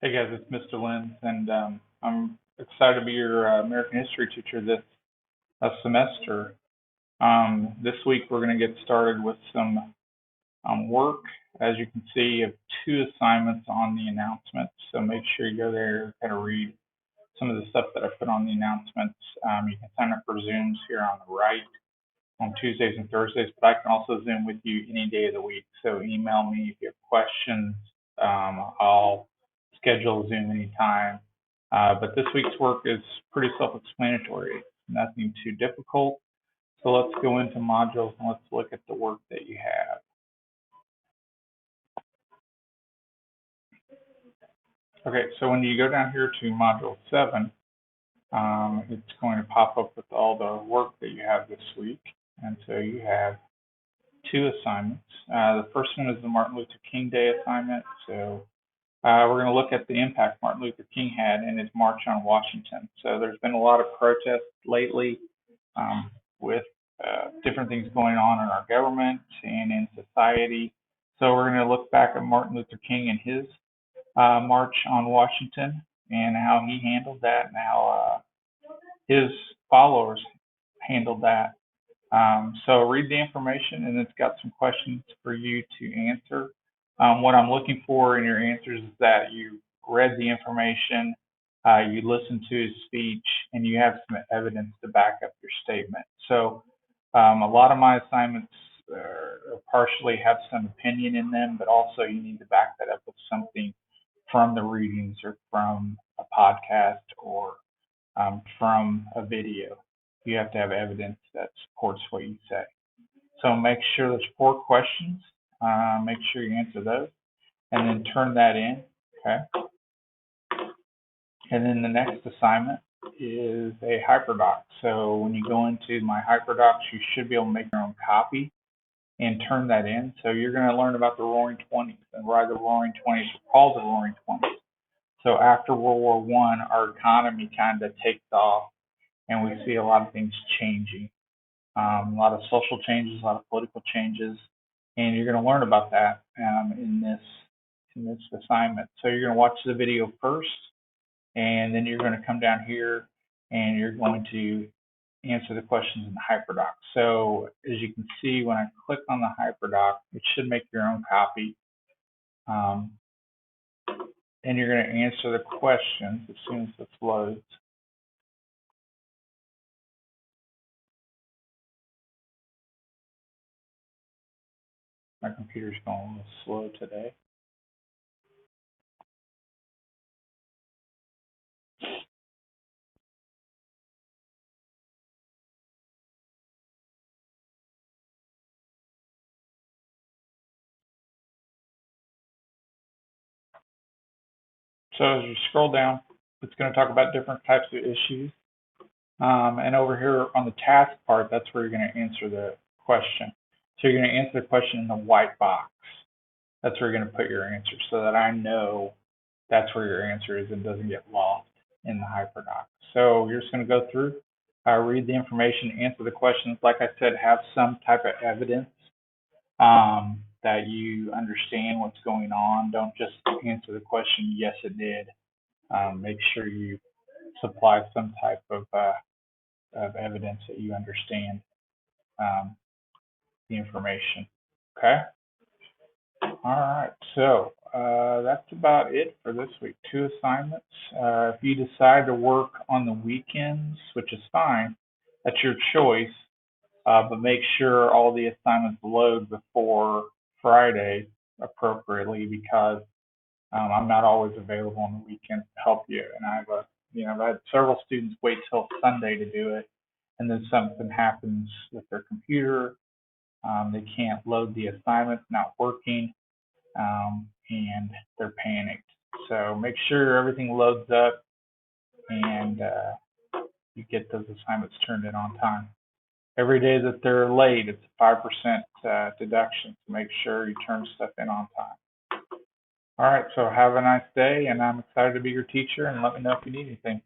Hey guys, it's Mr. Lenz, and I'm excited to be your American History teacher this semester. This week we're going to get started with some work. As you can see, you have two assignments on the announcements, so make sure you go there and kind of read some of the stuff that I put on the announcements. You can sign up for Zooms here on the right on Tuesdays and Thursdays, but I can also Zoom with you any day of the week. So email me if you have questions. I'll schedule a Zoom anytime. But this week's work is pretty self-explanatory, nothing too difficult. So let's go into modules and let's look at the work that you have. Okay, so when you go down here to module 7, it's going to pop up with all the work that you have this week. And so you have two assignments. The first one is the Martin Luther King Day assignment. So we're going to look at the impact Martin Luther King had in his March on Washington. So there's been a lot of protests lately with different things going on in our government and in society. So we're going to look back at Martin Luther King and his March on Washington and how he handled that and how his followers handled that. So read the information, and it's got some questions for you to answer. What I'm looking for in your answers is that you read the information, you listened to his speech, and you have some evidence to back up your statement. So a lot of my assignments partially have some opinion in them, but also you need to back that up with something from the readings or from a podcast or from a video. You have to have evidence that supports what you say. So make sure there's 4 questions. Make sure you answer those, and then turn that in. Okay. And then the next assignment is a hyperdoc. So when you go into my hyperdocs, you should be able to make your own copy and turn that in. So you're going to learn about the Roaring Twenties and why the Roaring Twenties are called the Roaring Twenties. So after World War I, our economy kind of takes off, and we see a lot of things changing. A lot of social changes, a lot of political changes, and you're going to learn about that in this assignment. So you're going to watch the video first, and then you're going to come down here and you're going to answer the questions in the hyperdoc. So as you can see, when I click on the hyperdoc, it should make your own copy. And you're going to answer the questions as soon as this loads. My computer's going a little slow today. So as you scroll down, it's going to talk about different types of issues. And over here on the task part, that's where you're going to answer the question. So you're going to answer the question in the white box. That's where you're going to put your answer so that I know that's where your answer is and doesn't get lost in the hyperdoc. So you're just going to go through, read the information, answer the questions. Like I said, have some type of evidence that you understand what's going on. Don't just answer the question, yes, it did. Make sure you supply some type of evidence that you understand the information. Okay? All right. So that's about it for this week. 2 assignments. If you decide to work on the weekends, which is fine, that's your choice. But make sure all the assignments load before Friday appropriately, because I'm not always available on the weekend to help you. And I've had several students wait till Sunday to do it, and then something happens with their computer. They can't load the assignment, not working, and they're panicked. So make sure everything loads up and you get those assignments turned in on time. Every day that they're late, it's a 5% deduction. So make sure you turn stuff in on time. All right, so have a nice day, and I'm excited to be your teacher, and let me know if you need anything.